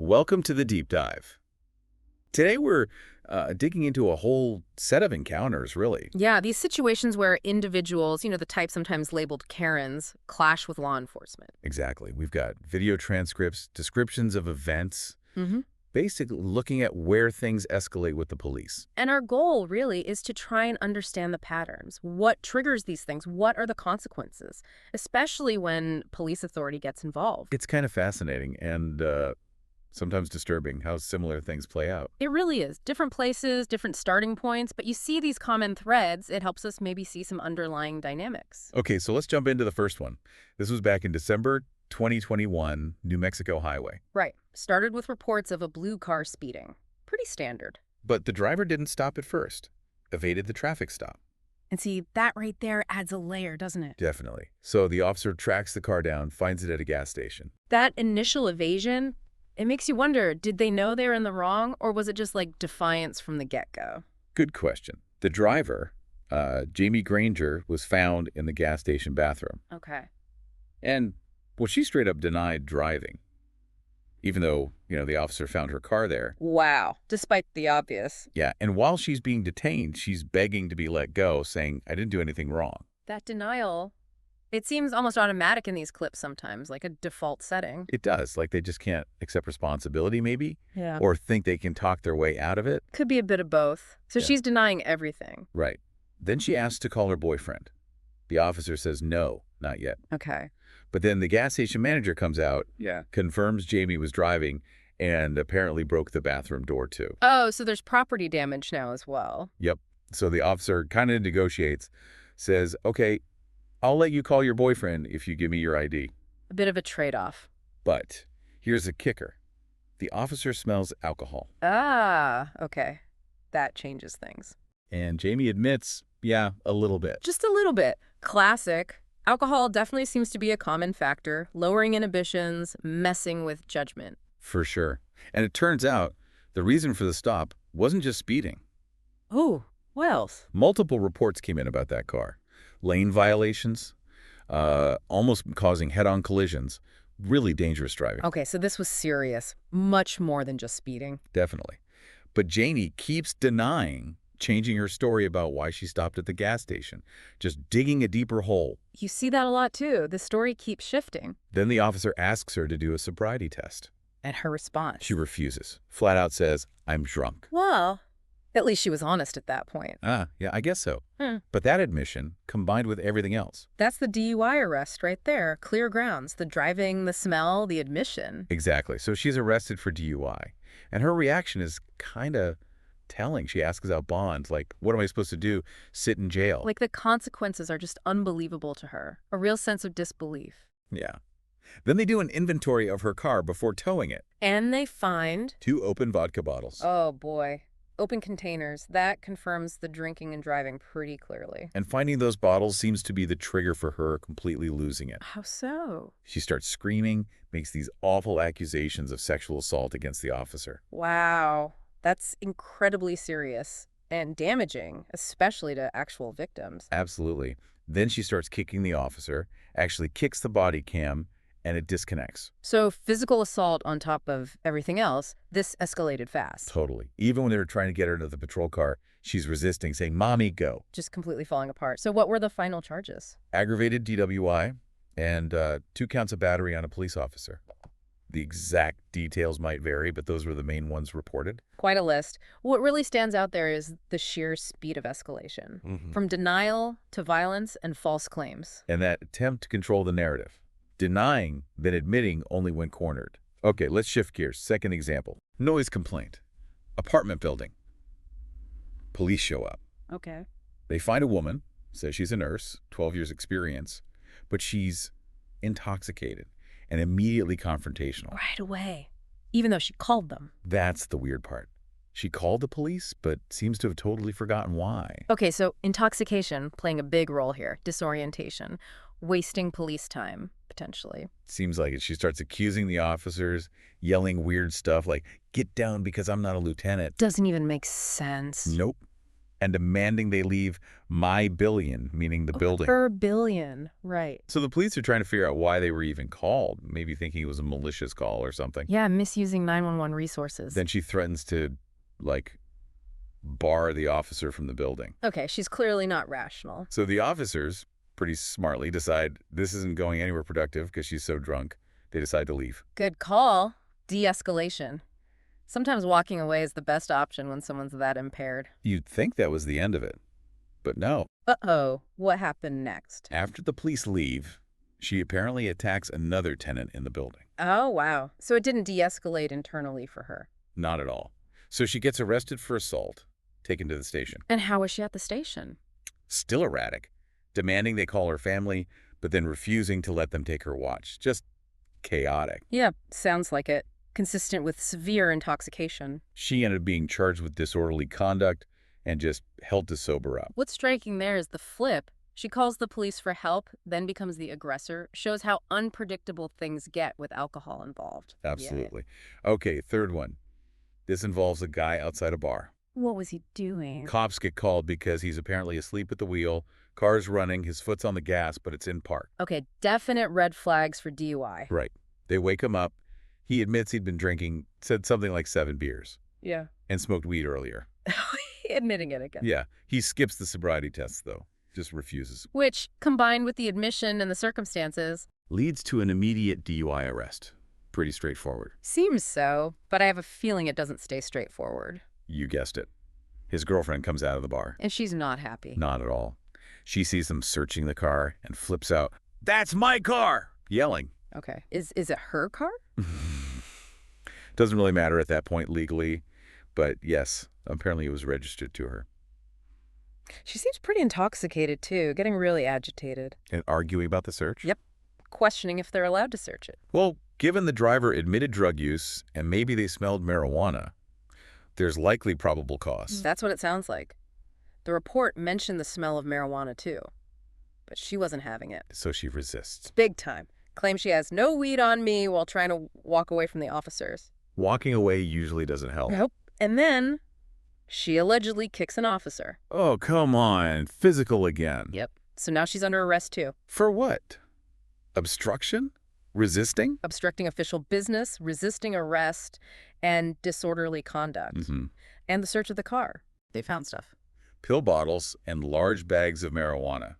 Welcome to the Deep Dive. Today we're digging into a whole set of encounters, really. Yeah, these situations where individuals, the type sometimes labeled Karens, clash with law enforcement. Exactly. We've got video transcripts, descriptions of events, Mm-hmm. basically looking at where things escalate with the police. And our goal really is to try and understand the patterns. What triggers these things? What are the consequences? Especially when police authority gets involved. It's kind of fascinating and sometimes disturbing how similar things play out. It really is. Different places, different starting points, but you see these common threads, it helps us maybe see some underlying dynamics. Okay, so let's jump into the first one. This was back in December 2021, New Mexico highway. Right. Started with reports of a blue car speeding. Pretty standard. But the driver didn't stop at first, evaded the traffic stop. And see, that right there adds a layer, doesn't it? Definitely. So the officer tracks the car down, finds it at a gas station. That initial evasion, it makes you wonder, did they know they were in the wrong, or was it just like defiance from the get-go? Good question. The driver, Jamie Granger, was found in the gas station bathroom. Okay. And, well, she straight up denied driving, even though, the officer found her car there. Wow. Despite the obvious. Yeah, and while she's being detained, she's begging to be let go, saying, I didn't do anything wrong. That denial, it seems almost automatic in these clips sometimes, like a default setting. It does, like they just can't accept responsibility, maybe, Yeah. or think they can talk their way out of it. Could be a bit of both. So Yeah. she's denying everything. Right. Then she asks to call her boyfriend. The officer says no, not yet. Okay. But then the gas station manager comes out, confirms Jamie was driving, and apparently broke the bathroom door too. Oh, so there's property damage now as well. Yep. So the officer kind of negotiates, says, okay, I'll let you call your boyfriend if you give me your ID. A bit of a trade-off. But here's the kicker. The officer smells alcohol. Ah, okay. That changes things. And Jamie admits, yeah, a little bit. Just a little bit. Classic. Alcohol definitely seems to be a common factor, lowering inhibitions, messing with judgment. For sure. And it turns out the reason for the stop wasn't just speeding. Oh, what else? Multiple reports came in about that car. Lane violations, almost causing head-on collisions, really dangerous driving. Okay, so this was serious. Much more than just speeding. Definitely. But Janie keeps denying changing her story about why she stopped at the gas station, just digging a deeper hole. You see that a lot too. The story keeps shifting. Then the officer asks her to do a sobriety test. And her response? She refuses, flat out says, I'm drunk. Well, at least she was honest at that point. Yeah, I guess so. But that admission, combined with everything else. That's the DUI arrest right there. Clear grounds. The driving, the smell, the admission. Exactly. So she's arrested for DUI. And her reaction is kind of telling. She asks out bond, like, what am I supposed to do? Sit in jail? Like the consequences are just unbelievable to her. A real sense of disbelief. Yeah. Then they do an inventory of her car before towing it. And they find... 2 open vodka bottles. Oh, boy. Open containers. That confirms the drinking and driving pretty clearly. And finding those bottles seems to be the trigger for her completely losing it. How so? She starts screaming, makes these awful accusations of sexual assault against the officer. Wow. That's incredibly serious and damaging, especially to actual victims. Absolutely. Then she starts kicking the officer, actually kicks the body cam, and it disconnects. So physical assault on top of everything else, this escalated fast. Totally. Even when they were trying to get her into the patrol car, she's resisting, saying, Mommy, go. Just completely falling apart. So what were the final charges? Aggravated DWI and 2 counts of battery on a police officer. The exact details might vary, but those were the main ones reported. Quite a list. What really stands out there is the sheer speed of escalation. From denial to violence and false claims. And that attempt to control the narrative. Denying, then admitting only when cornered. Okay, let's shift gears. Second example. Noise complaint. Apartment building. Police show up. Okay. They find a woman, says she's a nurse, 12 years experience, but she's intoxicated and immediately confrontational. Right away. Even though she called them. That's the weird part. She called the police, but seems to have totally forgotten why. Okay, so intoxication playing a big role here. Disorientation. Wasting police time, potentially. Seems like it. She starts accusing the officers, yelling weird stuff like, get down because I'm not a lieutenant. Doesn't even make sense. Nope. and demanding they leave my billion, meaning the building. Per billion, right. So the police are trying to figure out why they were even called, maybe thinking it was a malicious call or something. Yeah, misusing 911 resources. Then she threatens to, like, bar the officer from the building. Okay, she's clearly not rational. So the officers, pretty smartly, decide this isn't going anywhere productive because she's so drunk. They decide to leave. Good call. De-escalation. Sometimes walking away is the best option when someone's that impaired. You'd think that was the end of it, but no. Uh-oh, what happened next? After the police leave, she apparently attacks another tenant in the building. Oh, wow. So it didn't de-escalate internally for her. Not at all. So she gets arrested for assault, taken to the station. And how was she at the station? Still erratic, demanding they call her family, but then refusing to let them take her watch. Just chaotic. Yeah, sounds like it. Consistent with severe intoxication. She ended up being charged with disorderly conduct and just held to sober up. What's striking there is the flip. She calls the police for help, then becomes the aggressor. Shows how unpredictable things get with alcohol involved. Absolutely. Okay, third one. This involves a guy outside a bar. What was he doing? Cops get called because he's apparently asleep at the wheel. Car's running, his foot's on the gas, but it's in park. Okay, definite red flags for DUI. Right. They wake him up. He admits he'd been drinking, said something like 7 beers. Yeah. And smoked weed earlier. Admitting it again. Yeah. He skips the sobriety tests, though. Just refuses. Which, combined with the admission and the circumstances, Leads to an immediate DUI arrest. Pretty straightforward. seems so, but I have a feeling it doesn't stay straightforward. You guessed it. His girlfriend comes out of the bar. And she's not happy. Not at all. She sees him searching the car and flips out, "That's my car!" yelling. Okay. Is it her car? Doesn't really matter at that point legally, but yes, apparently it was registered to her. She seems pretty intoxicated, too, getting really agitated. And arguing about the search? Yep. Questioning if they're allowed to search it. Well, given the driver admitted drug use and maybe they smelled marijuana, there's likely probable cause. That's what it sounds like. The report mentioned the smell of marijuana, too. But she wasn't having it. So she resists. Big time. Claims she has no weed on me while trying to walk away from the officers. Walking away usually doesn't help. Nope. And then she allegedly kicks an officer. Oh, come on. Physical again. Yep. So now she's under arrest, too. For what? Obstruction? Resisting? Obstructing official business, resisting arrest, and disorderly conduct. Mm-hmm. And the search of the car. They found stuff. Pill bottles and large bags of marijuana.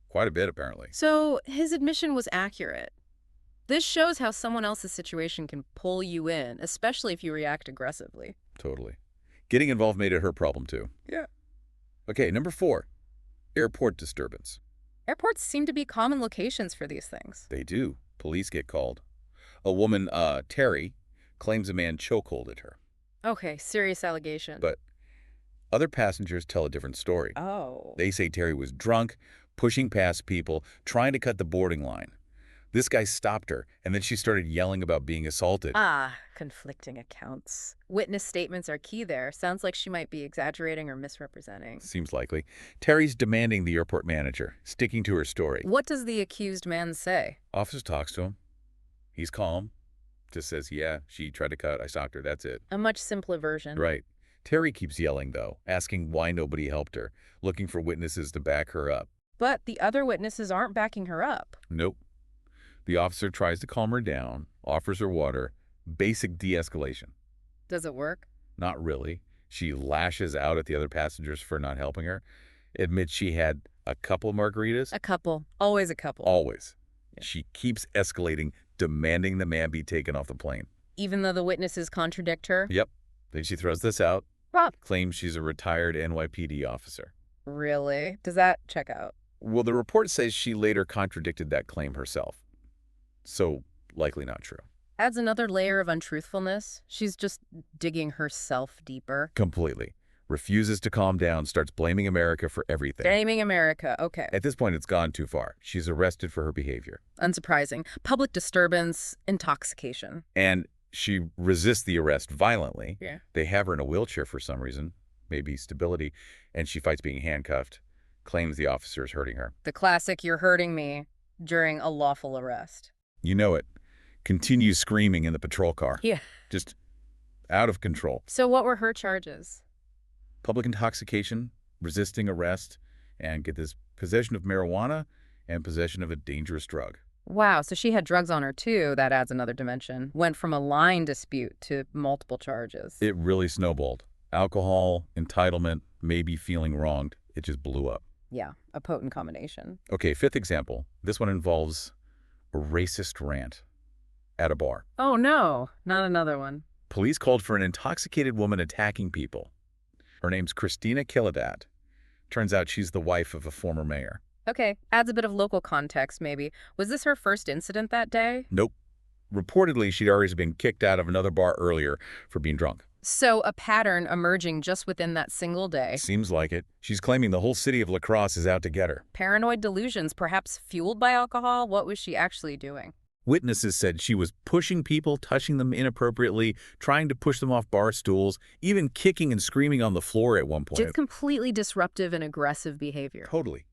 Quite a bit, apparently. So his admission was accurate. This shows how someone else's situation can pull you in, especially if you react aggressively. Totally. Getting involved made it her problem, too. Yeah. Okay, number 4. Airport disturbance. Airports seem to be common locations for these things. They do. Police get called. A woman, Terry, claims a man chokeholded her. Okay, serious allegation. But other passengers tell a different story. Oh. They say Terry was drunk, pushing past people, trying to cut the boarding line. This guy stopped her, and then she started yelling about being assaulted. Conflicting accounts. Witness statements are key there. Sounds like she might be exaggerating or misrepresenting. Seems likely. Terry's demanding the airport manager, sticking to her story. What does the accused man say? Officer talks to him. He's calm. Just says, yeah, she tried to cut. I stopped her. That's it. A much simpler version. Right. Terry keeps yelling, though, asking why nobody helped her, looking for witnesses to back her up. But the other witnesses aren't backing her up. Nope. The officer tries to calm her down, offers her water. Basic de-escalation. Does it work? Not really. She lashes out at the other passengers for not helping her. Admits she had a couple margaritas. A couple. Always a couple. Always. Yeah. She keeps escalating, demanding the man be taken off the plane. Even though the witnesses contradict her? Yep. Then she throws this out. Rob. Claims she's a retired NYPD officer. Really? Does that check out? Well, the report says she later contradicted that claim herself. So, likely not true. Adds another layer of untruthfulness. She's just digging herself deeper. Completely. Refuses to calm down, starts blaming America for everything. Blaming America. Okay. At this point, it's gone too far. She's arrested for her behavior. Unsurprising. Public disturbance, intoxication. And she resists the arrest violently. Yeah. They have her in a wheelchair for some reason, maybe stability, and she fights being handcuffed, claims the officer is hurting her. The classic, you're hurting me, during a lawful arrest. You know it. Continues screaming in the patrol car. Yeah. Just out of control. So what were her charges? Public intoxication, resisting arrest, and get this possession of marijuana and possession of a dangerous drug. Wow, so she had drugs on her too. That adds another dimension. Went from a line dispute to multiple charges. It really snowballed. Alcohol, entitlement, maybe feeling wronged. It just blew up. Yeah, a potent combination. Okay, fifth example. This one involves a racist rant at a bar. Oh no, not another one. Police called for an intoxicated woman attacking people. Her name's Christina Killadat. Turns out she's the wife of a former mayor. Okay, adds a bit of local context maybe. Was this her first incident that day? Nope. Reportedly, she'd already been kicked out of another bar earlier for being drunk. So a pattern emerging just within that single day. Seems like it. She's claiming the whole city of La Crosse is out to get her. Paranoid delusions, perhaps fueled by alcohol? What was she actually doing? Witnesses said she was pushing people, touching them inappropriately, trying to push them off bar stools, even kicking and screaming on the floor at one point. Just completely disruptive and aggressive behavior. Totally.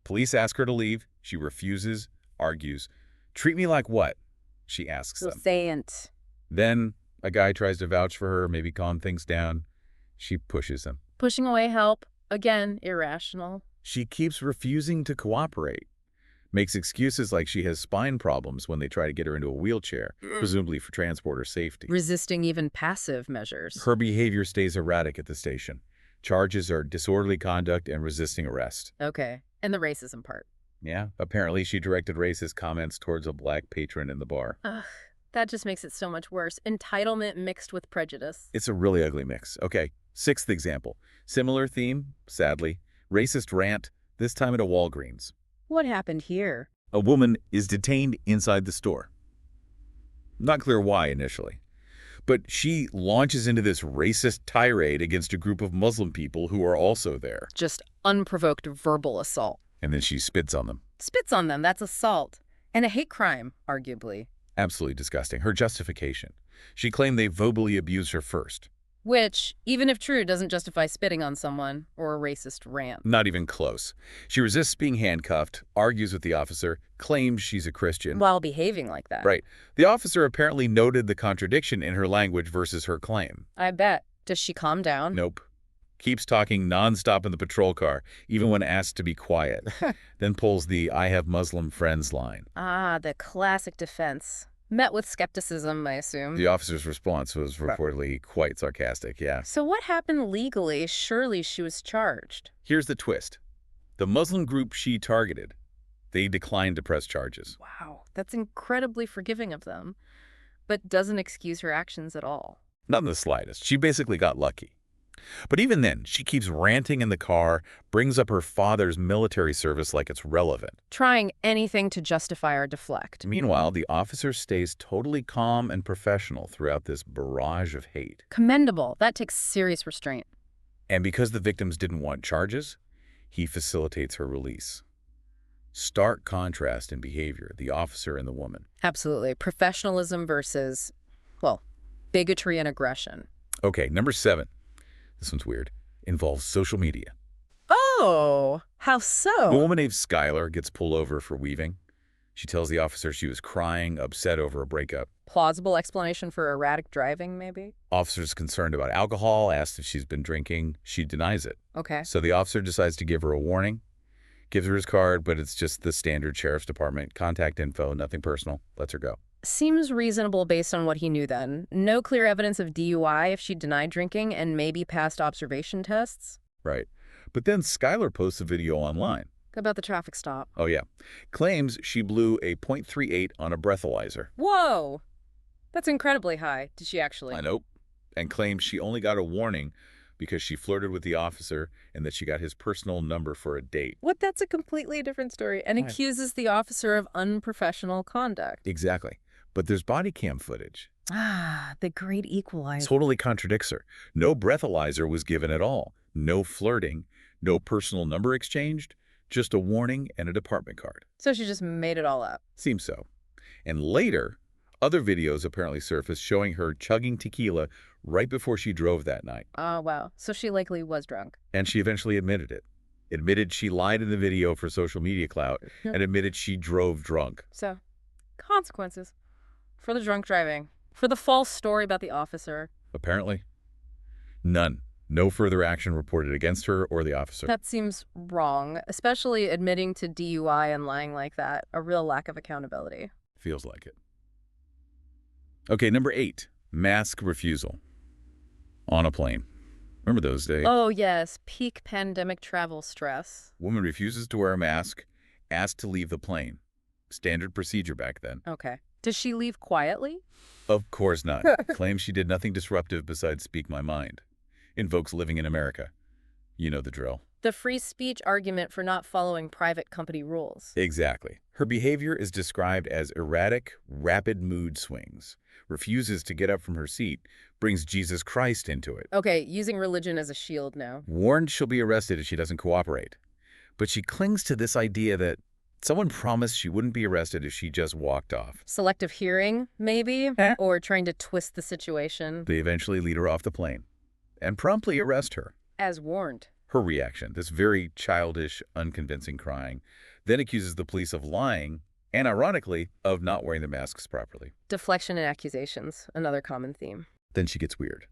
Police ask her to leave. She refuses, argues. Treat me like what? She asks them. Defiant. Then a guy tries to vouch for her, maybe calm things down. She pushes him. Pushing away help. Again, irrational. She keeps refusing to cooperate. Makes excuses like she has spine problems when they try to get her into a wheelchair, presumably for transport or safety. Resisting even passive measures. Her behavior stays erratic at the station. Charges are disorderly conduct and resisting arrest. Okay, and the racism part. Yeah, apparently she directed racist comments towards a black patron in the bar. Ugh, that just makes it so much worse. Entitlement mixed with prejudice. It's a really ugly mix. Okay, sixth example. Similar theme, sadly. Racist rant, this time at a Walgreens. What happened here? A woman is detained inside the store. Not clear why initially, but she launches into this racist tirade against a group of Muslim people who are also there. Just unprovoked verbal assault. And then she spits on them. Spits on them, that's assault. And a hate crime, arguably. Absolutely disgusting. Her justification. She claimed they verbally abused her first. Which, even if true, doesn't justify spitting on someone or a racist rant. Not even close. She resists being handcuffed, argues with the officer, claims she's a Christian. While behaving like that. Right. The officer apparently noted the contradiction in her language versus her claim. I bet. Does she calm down? Nope. Keeps talking nonstop in the patrol car, even when asked to be quiet. Then pulls the "I have Muslim friends" line. Ah, the classic defense. Met with skepticism, I assume. The officer's response was reportedly quite sarcastic, yeah. So what happened legally? Surely she was charged. Here's the twist. The Muslim group she targeted, they declined to press charges. Wow, that's incredibly forgiving of them, but doesn't excuse her actions at all. Not in the slightest. She basically got lucky. But even then, she keeps ranting in the car, brings up her father's military service like it's relevant. Trying anything to justify or deflect. Meanwhile, the officer stays totally calm and professional throughout this barrage of hate. Commendable. That takes serious restraint. And because the victims didn't want charges, he facilitates her release. Stark contrast in behavior, the officer and the woman. Absolutely. Professionalism versus, well, bigotry and aggression. Okay, number 7. This one's weird. Involves social media. Oh, how so? A woman named Skylar gets pulled over for weaving. She tells the officer she was crying, upset over a breakup. Plausible explanation for erratic driving, maybe? Officer's concerned about alcohol, asked if she's been drinking. She denies it. Okay. So the officer decides to give her a warning. Gives her his card, but it's just the standard sheriff's department. Contact info, nothing personal. Lets her go. Seems reasonable based on what he knew then. No clear evidence of DUI if she denied drinking and maybe passed observation tests. Right. But then Skylar posts a video online. About the traffic stop. Oh, yeah. Claims she blew a .38 on a breathalyzer. Whoa! That's incredibly high. Did she actually? I know. And claims she only got a warning because she flirted with the officer and that she got his personal number for a date. What? That's a completely different story. And accuses the officer of unprofessional conduct. Exactly. But there's body cam footage. Ah, the great equalizer. Totally contradicts her. No breathalyzer was given at all. No flirting. No personal number exchanged. Just a warning and a department card. So she just made it all up. Seems so. And later, other videos apparently surfaced showing her chugging tequila right before she drove that night. Oh, wow. So she likely was drunk. And she eventually admitted it. Admitted she lied in the video for social media clout and admitted she drove drunk. So, consequences. For the drunk driving. For the false story about the officer. Apparently. None. No further action reported against her or the officer. That seems wrong, especially admitting to DUI and lying like that. A real lack of accountability. Feels like it. Okay, number 8, mask refusal. On a plane. Remember those days? Oh, yes. Peak pandemic travel stress. Woman refuses to wear a mask, asked to leave the plane. Standard procedure back then. Okay. Does she leave quietly? Of course not. Claims she did nothing disruptive besides speak my mind. Invokes living in America. You know the drill. The free speech argument for not following private company rules. Exactly. Her behavior is described as erratic, rapid mood swings. Refuses to get up from her seat. Brings Jesus Christ into it. Okay, using religion as a shield now. Warned she'll be arrested if she doesn't cooperate. But she clings to this idea that someone promised she wouldn't be arrested if she just walked off. Selective hearing, maybe? Or trying to twist the situation. They eventually lead her off the plane and promptly arrest her. As warned. Her reaction, this very childish, unconvincing crying, then accuses the police of lying and, ironically, of not wearing the masks properly. Deflection and accusations, another common theme. Then she gets weird.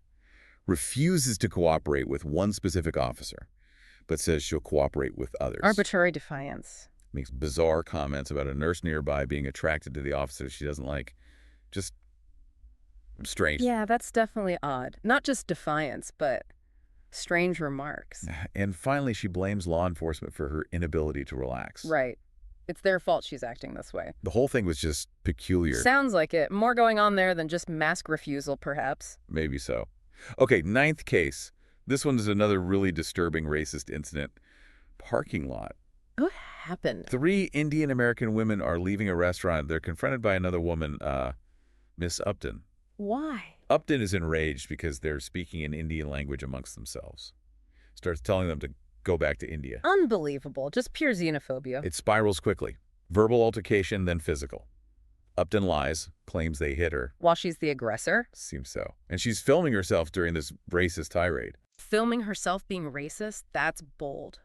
Refuses to cooperate with one specific officer, but says she'll cooperate with others. Arbitrary defiance. Makes bizarre comments about a nurse nearby being attracted to the officer she doesn't like. Just strange. Yeah, that's definitely odd. Not just defiance, but strange remarks. And finally, she blames law enforcement for her inability to relax. Right. It's their fault she's acting this way. The whole thing was just peculiar. Sounds like it. More going on there than just mask refusal, perhaps. Maybe so. Okay, 9th case. This one is another really disturbing racist incident. Parking lot. What happened? 3 Indian American women are leaving a restaurant. They're confronted by another woman, Miss Upton. Why? Upton is enraged because they're speaking in Indian language amongst themselves. Starts telling them to go back to India. Unbelievable. Just pure xenophobia. It spirals quickly. Verbal altercation, then physical. Upton lies, claims they hit her. While she's the aggressor? Seems so. And she's filming herself during this racist tirade. Filming herself being racist? That's bold.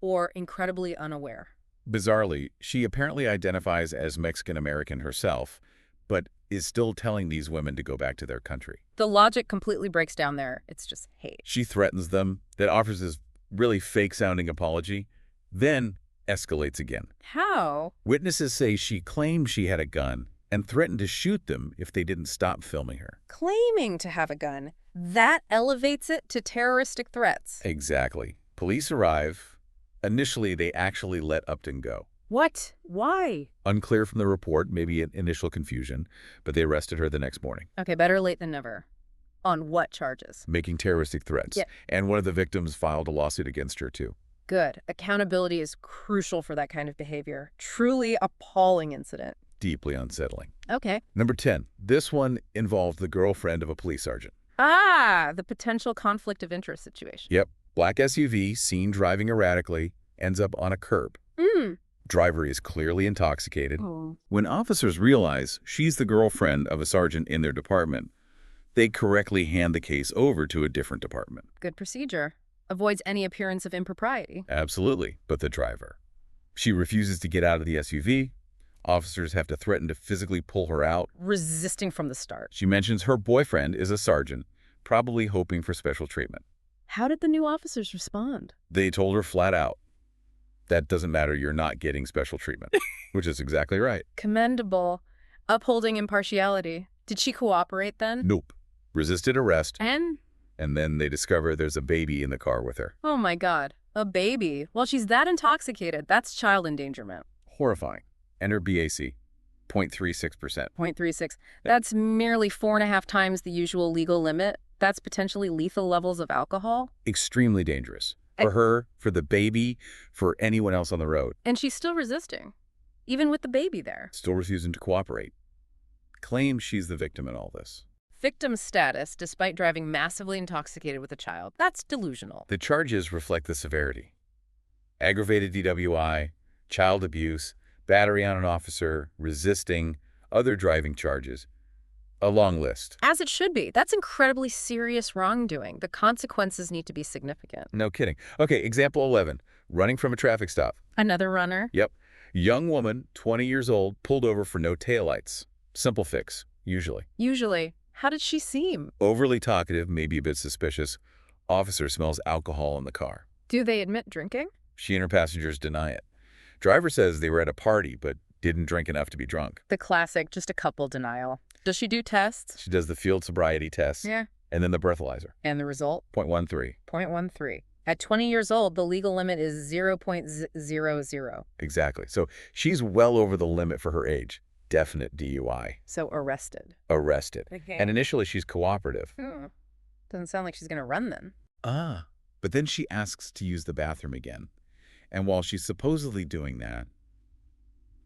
Or incredibly unaware. Bizarrely, she apparently identifies as Mexican-American herself, but is still telling these women to go back to their country. The logic completely breaks down there. It's just hate. She threatens them, then offers this really fake-sounding apology, then escalates again. How? Witnesses say she claimed she had a gun and threatened to shoot them if they didn't stop filming her. Claiming to have a gun. That elevates it to terroristic threats. Exactly. Police arrive. Initially, they actually let Upton go. What? Why? Unclear from the report, maybe an initial confusion, but they arrested her the next morning. Okay, better late than never. On what charges? Making terroristic threats. Yeah. And one of the victims filed a lawsuit against her, too. Good. Accountability is crucial for that kind of behavior. Truly appalling incident. Deeply unsettling. Okay. Number 10. This one involved the girlfriend of a police sergeant. Ah, the potential conflict of interest situation. Yep. Black SUV, seen driving erratically, ends up on a curb. Driver is clearly intoxicated. Oh. When officers realize she's the girlfriend of a sergeant in their department, they correctly hand the case over to a different department. Good procedure. Avoids any appearance of impropriety. Absolutely. But the driver. She refuses to get out of the SUV. Officers have to threaten to physically pull her out. Resisting from the start. She mentions her boyfriend is a sergeant, probably hoping for special treatment. How did the new officers respond? They told her flat out, that doesn't matter, you're not getting special treatment, which is exactly right. Commendable. Upholding impartiality. Did she cooperate then? Nope. Resisted arrest, And? and then they discover there's a baby in the car with her. Oh my God. A baby. Well, she's that intoxicated. That's child endangerment. Horrifying. And her BAC, 0.36%. 0.36. That's merely 4.5 times the usual legal limit. That's potentially lethal levels of alcohol. Extremely dangerous. For her, for the baby, for anyone else on the road. And she's still resisting, even with the baby there. Still refusing to cooperate. Claims she's the victim in all this. Victim status, despite driving massively intoxicated with a child. That's delusional. The charges reflect the severity. Aggravated DWI, child abuse, battery on an officer, resisting, other driving charges. A long list. As it should be. That's incredibly serious wrongdoing. The consequences need to be significant. No kidding. Okay, example 11. Running from a traffic stop. Another runner? Yep. Young woman, 20 years old, pulled over for no taillights. Simple fix, usually. Usually. How did she seem? Overly talkative, maybe a bit suspicious. Officer smells alcohol in the car. Do they admit drinking? She and her passengers deny it. Driver says they were at a party but didn't drink enough to be drunk. The classic, just a couple denial. Does she do tests? She does the field sobriety test. Yeah. And then the breathalyzer. And the result? 0.13. 0.13. At 20 years old, the legal limit is 0.00. Exactly. So she's well over the limit for her age. Definite DUI. So arrested. Arrested. Okay. And initially she's cooperative. Doesn't sound like she's going to run then. But then she asks to use the bathroom again. And while she's supposedly doing that,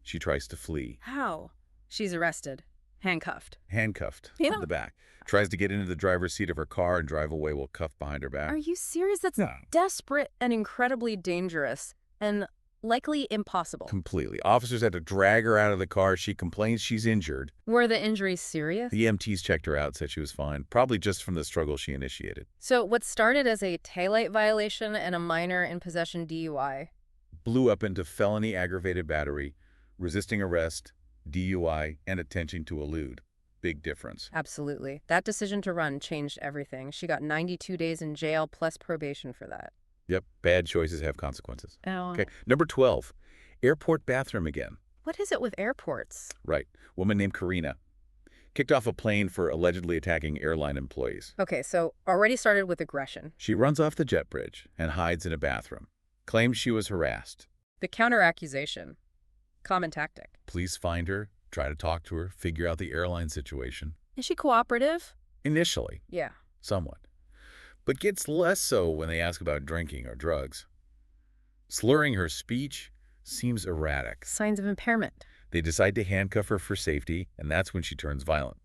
she tries to flee. How? She's arrested. Handcuffed. Handcuffed Yeah. on the back. Tries to get into the driver's seat of her car and drive away while cuffed behind her back. Are you serious? That's No. desperate and incredibly dangerous and likely impossible. Completely. Officers had to drag her out of the car. She complains she's injured. Were the injuries serious? The EMTs checked her out, said she was fine, probably just from the struggle she initiated. So what started as a taillight violation and a minor in possession DUI Blew up into felony aggravated battery, resisting arrest, DUI, and attempting to elude. Big difference. Absolutely. That decision to run changed everything. She got 92 days in jail plus probation for that. Yep, bad choices have consequences. Oh. Okay, number 12, airport bathroom again. What is it with airports? Right, woman named Karina. Kicked off a plane for allegedly attacking airline employees. Okay, so already started with aggression. She runs off the jet bridge and hides in a bathroom. Claims she was harassed. The counter-accusation. Common tactic. Police find her, try to talk to her, figure out the airline situation. Is she cooperative? Initially, Yeah. somewhat. But gets less so when they ask about drinking or drugs. Slurring her speech seems erratic. Signs of impairment. They decide to handcuff her for safety, and that's when she turns violent.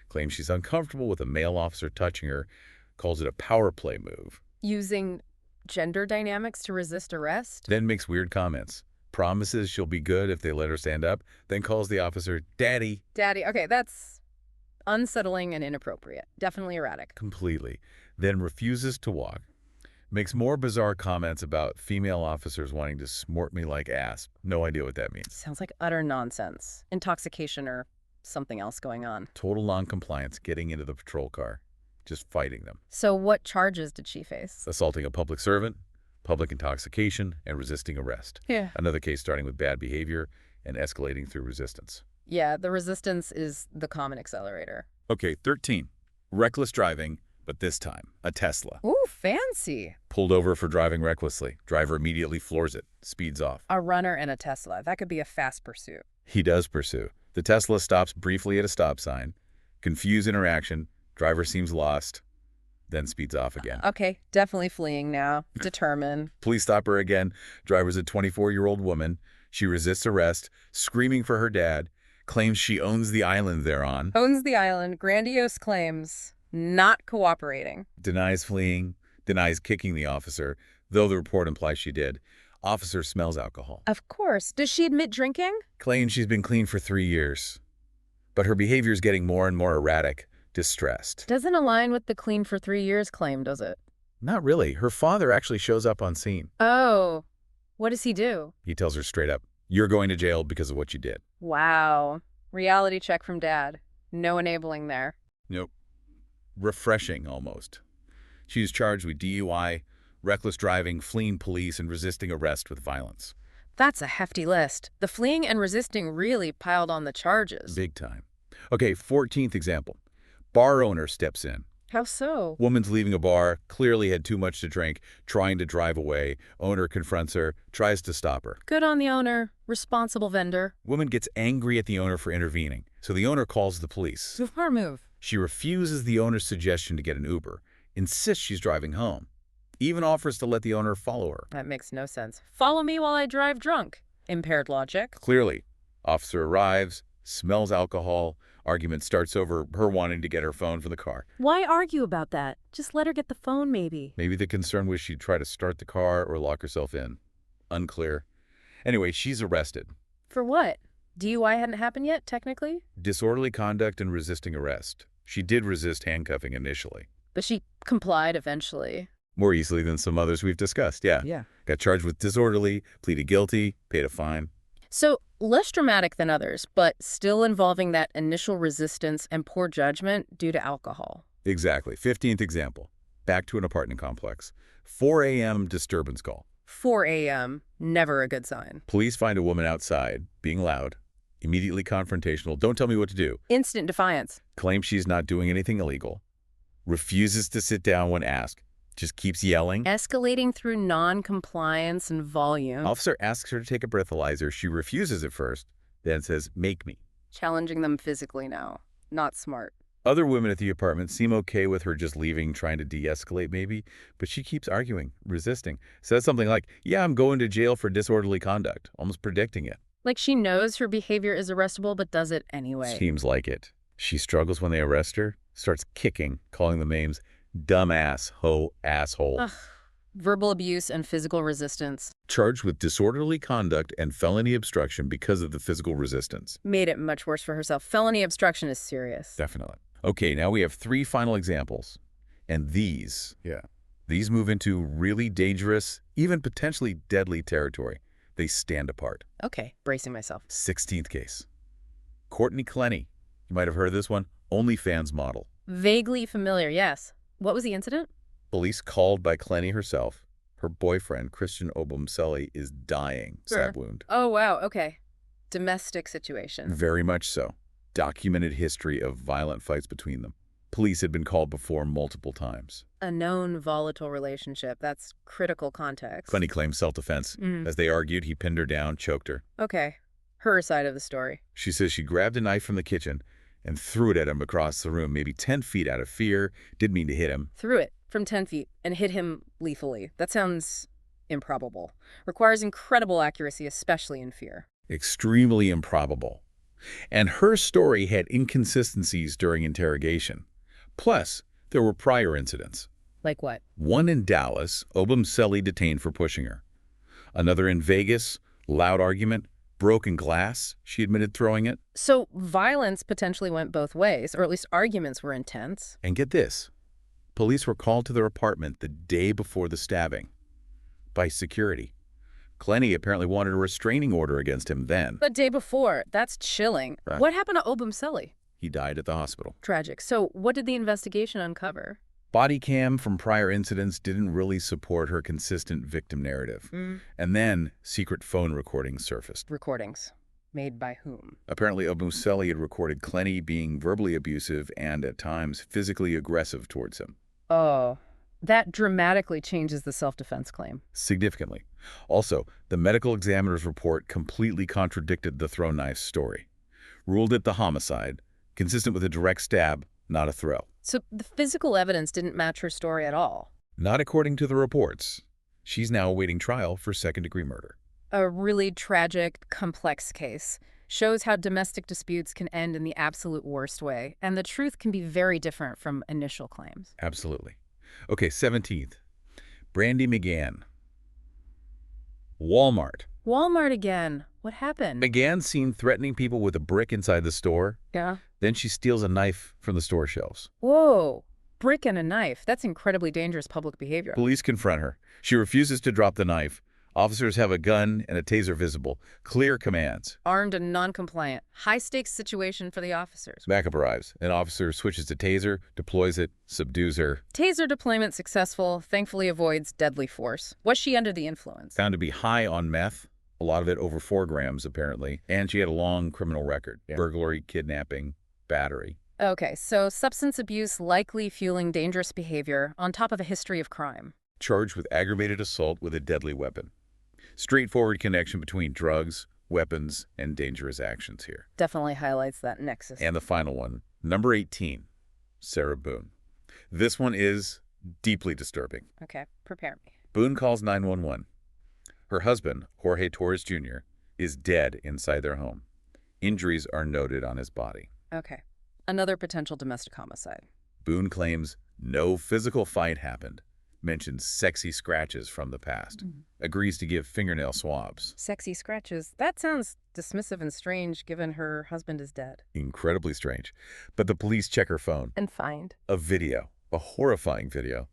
Claims she's uncomfortable with a male officer touching her, calls it a power play move. Using gender dynamics to resist arrest? Then makes weird comments. Promises she'll be good if they let her stand up, then calls the officer Daddy. Daddy. Okay, that's unsettling and inappropriate. Definitely erratic. Completely. Then refuses to walk. Makes more bizarre comments about female officers wanting to smort me like ass. No idea what that means. Sounds like utter nonsense. Intoxication or something else going on. Total noncompliance getting into the patrol car. Just fighting them. So what charges did she face? Assaulting a public servant, public intoxication, and resisting arrest. Yeah. Another case starting with bad behavior and escalating through resistance. Yeah, the resistance is the common accelerator. Okay, 13. Reckless driving, but this time, a Tesla. Ooh, fancy. Pulled over for driving recklessly. Driver immediately floors it, speeds off. A runner and a Tesla. That could be a fast pursuit. He does pursue. The Tesla stops briefly at a stop sign. Confused interaction. Driver seems lost, then speeds off again. Okay, definitely fleeing now. Determined. Police stop her again. Driver's a 24-year-old woman. She resists arrest, screaming for her dad, claims she owns the island they're on, Owns the island. Grandiose claims. Not cooperating. denies fleeing, denies kicking the officer, though the report implies she did. Officer smells alcohol. Of course. Does she admit drinking? Claims she's been clean for 3 years. But her behavior is getting more and more erratic, distressed. Doesn't align with the clean for 3 years claim, does it? Not really. Her father actually shows up on scene. Oh. What does he do? He tells her straight up, "You're going to jail because of what you did." Wow. Reality check from dad. No enabling there. Nope. Refreshing, almost. She's charged with DUI, reckless driving, fleeing police, and resisting arrest with violence. That's a hefty list. The fleeing and resisting really piled on the charges. Big time. Okay, 14th example. Bar owner steps in. How so? Woman's leaving a bar, clearly had too much to drink, trying to drive away. Owner confronts her, tries to stop her. Good on the owner. Responsible vendor. Woman gets angry at the owner for intervening, so the owner calls the police. Super move. She refuses the owner's suggestion to get an Uber, insists she's driving home, even offers to let the owner follow her. That makes no sense. Follow me while I drive drunk. Impaired logic. Clearly, officer arrives, smells alcohol, argument starts over her wanting to get her phone from the car. Why argue about that? Just let her get the phone, maybe. Maybe the concern was she'd try to start the car or lock herself in. Unclear. Anyway, she's arrested. For what? DUI hadn't happened yet, technically? Disorderly conduct and resisting arrest. She did resist handcuffing initially. But she complied eventually. More easily than some others we've discussed, yeah. Got charged with disorderly, pleaded guilty, paid a fine. So, less dramatic than others, but still involving that initial resistance and poor judgment due to alcohol. Exactly. 15th example. Back to an apartment complex. 4 a.m. disturbance call. 4 a.m., never a good sign. Police find a woman outside, being loud, immediately confrontational, don't tell me what to do. Instant defiance. Claims she's not doing anything illegal. Refuses to sit down when asked. Just keeps yelling. Escalating through non-compliance and volume. Officer asks her to take a breathalyzer. She refuses at first, then says, make me. Challenging them physically now. Not smart. Other women at the apartment seem okay with her just leaving, trying to de-escalate maybe, but she keeps arguing, resisting. Says something like, yeah, I'm going to jail for disorderly conduct, almost predicting it. Like she knows her behavior is arrestable, but does it anyway. Seems like it. She struggles when they arrest her, starts kicking, calling them names, dumbass, ho, asshole. Ugh. Verbal abuse and physical resistance. Charged with disorderly conduct and felony obstruction because of the physical resistance. Made it much worse for herself. Felony obstruction is serious. Definitely. Okay, now we have 3 final examples. And these move into really dangerous, even potentially deadly territory. They stand apart. Okay, bracing myself. 16th case. Courtney Clenny. You might have heard of this one. OnlyFans model. Vaguely familiar, yes. What was the incident? Police called by Clenny herself. Her boyfriend, Christian Obumseli, is dying. Stab wound. Oh, wow, okay. Domestic situation. Very much so. Documented history of violent fights between them. Police had been called before multiple times. A known volatile relationship. That's critical context. Clenny claims self-defense. As they argued, he pinned her down, choked her. Okay. Her side of the story. She says she grabbed a knife from the kitchen and threw it at him across the room, maybe 10 feet out of fear. Didn't mean to hit him. Threw it from 10 feet and hit him lethally. That sounds improbable. Requires incredible accuracy, especially in fear. Extremely improbable. And her story had inconsistencies during interrogation. Plus, there were prior incidents. Like what? One in Dallas, Obumseli detained for pushing her. Another in Vegas, loud argument, broken glass, she admitted throwing it. So violence potentially went both ways, or at least arguments were intense. And get this, police were called to their apartment the day before the stabbing by security. Clenny apparently wanted a restraining order against him then. The day before, that's chilling. Right. What happened to Obumseli? He died at the hospital. Tragic. So what did the investigation uncover? Body cam from prior incidents didn't really support her consistent victim narrative. And then secret phone recordings surfaced. Recordings. Made by whom? Apparently, Obumseli had recorded Clenny being verbally abusive and, at times, physically aggressive towards him. Oh, that dramatically changes the self-defense claim. Significantly. Also, the medical examiner's report completely contradicted the throw knife story. Ruled it the homicide, consistent with a direct stab, not a throw. So the physical evidence didn't match her story at all? Not according to the reports. She's now awaiting trial for second-degree murder. A really tragic, complex case. Shows how domestic disputes can end in the absolute worst way, and the truth can be very different from initial claims. Absolutely. Okay, 17th. Brandy McGann. Walmart. Walmart again. What happened? McGann seen threatening people with a brick inside the store. Yeah. Then she steals a knife from the store shelves. Whoa. Brick and a knife. That's incredibly dangerous public behavior. Police confront her. She refuses to drop the knife. Officers have a gun and a taser visible. Clear commands. Armed and non-compliant. High-stakes situation for the officers. Backup arrives. An officer switches to taser, deploys it, subdues her. Taser deployment successful. Thankfully avoids deadly force. Was she under the influence? Found to be high on meth. A lot of it over 4 grams, apparently. And she had a long criminal record. Burglary, kidnapping, battery. Okay, so substance abuse likely fueling dangerous behavior on top of a history of crime. Charged with aggravated assault with a deadly weapon. Straightforward connection between drugs, weapons, and dangerous actions here. Definitely highlights that nexus. And the final one, number 18, Sarah Boone. This one is deeply disturbing. Okay, prepare me. Boone calls 911. Her husband, Jorge Torres Jr., is dead inside their home. Injuries are noted on his body. Okay, another potential domestic homicide. Boone claims no physical fight happened. Mentions sexy scratches from the past. Agrees to give fingernail swabs. Sexy scratches. That sounds dismissive and strange given her husband is dead. Incredibly strange. But the police check her phone. And find A video. A horrifying video.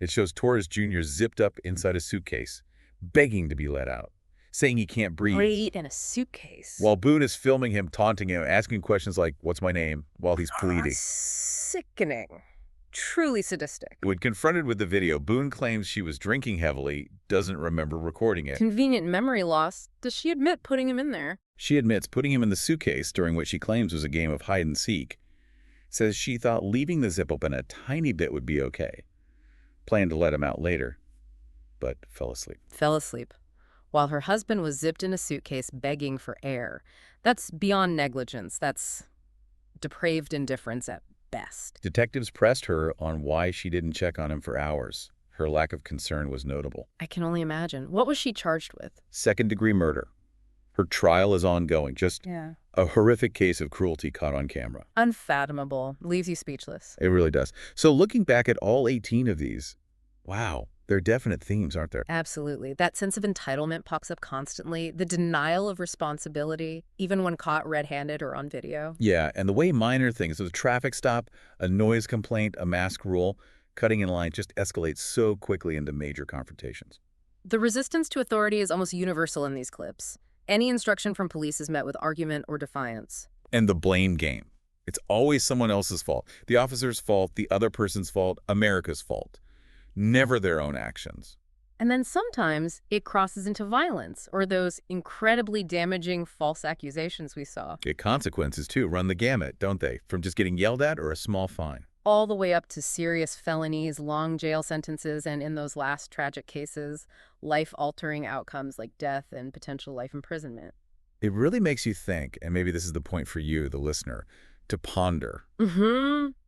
It shows Torres Jr. zipped up inside a suitcase, begging to be let out, saying he can't breathe. in a suitcase. While Boone is filming him, taunting him, asking questions like, "What's my name?" while he's pleading. Sickening. Truly sadistic. When confronted with the video, Boone claims she was drinking heavily, doesn't remember recording it. Convenient memory loss. Does she admit putting him in there? She admits putting him in the suitcase during what she claims was a game of hide-and-seek. Says she thought leaving the zip open a tiny bit would be okay. Planned to let him out later, but fell asleep. Fell asleep. While her husband was zipped in a suitcase begging for air. That's beyond negligence. That's depraved indifference at best. Detectives pressed her on why she didn't check on him for hours. Her lack of concern was notable. I can only imagine. What was she charged with? Second-degree murder. Her trial is ongoing. Just Yeah. a horrific case of cruelty caught on camera. Unfathomable. Leaves you speechless. It really does. So looking back at all 18 of these, wow, they're definite themes, aren't there? Absolutely. That sense of entitlement pops up constantly. The denial of responsibility, even when caught red-handed or on video. Yeah, and the way minor things, a traffic stop, a noise complaint, a mask rule, cutting in line just escalates so quickly into major confrontations. The resistance to authority is almost universal in these clips. Any instruction from police is met with argument or defiance. And the blame game. It's always someone else's fault. The officer's fault, the other person's fault, America's fault. Never their own actions. And then sometimes it crosses into violence or those incredibly damaging false accusations we saw. The consequences, too, run the gamut, don't they? From just getting yelled at or a small fine. All the way up to serious felonies, long jail sentences, and in those last tragic cases, life-altering outcomes like death and potential life imprisonment. It really makes you think, and maybe this is the point for you, the listener, to ponder.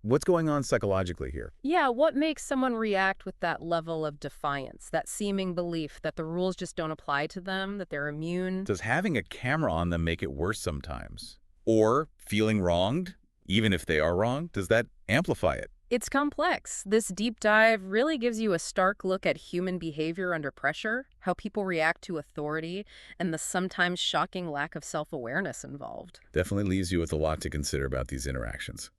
What's going on psychologically here? Yeah, what makes someone react with that level of defiance, that seeming belief that the rules just don't apply to them, that they're immune? Does having a camera on them make it worse sometimes? Or feeling wronged, even if they are wrong, does that amplify it? It's complex. This deep dive really gives you a stark look at human behavior under pressure, how people react to authority, and the sometimes shocking lack of self-awareness involved. Definitely leaves you with a lot to consider about these interactions.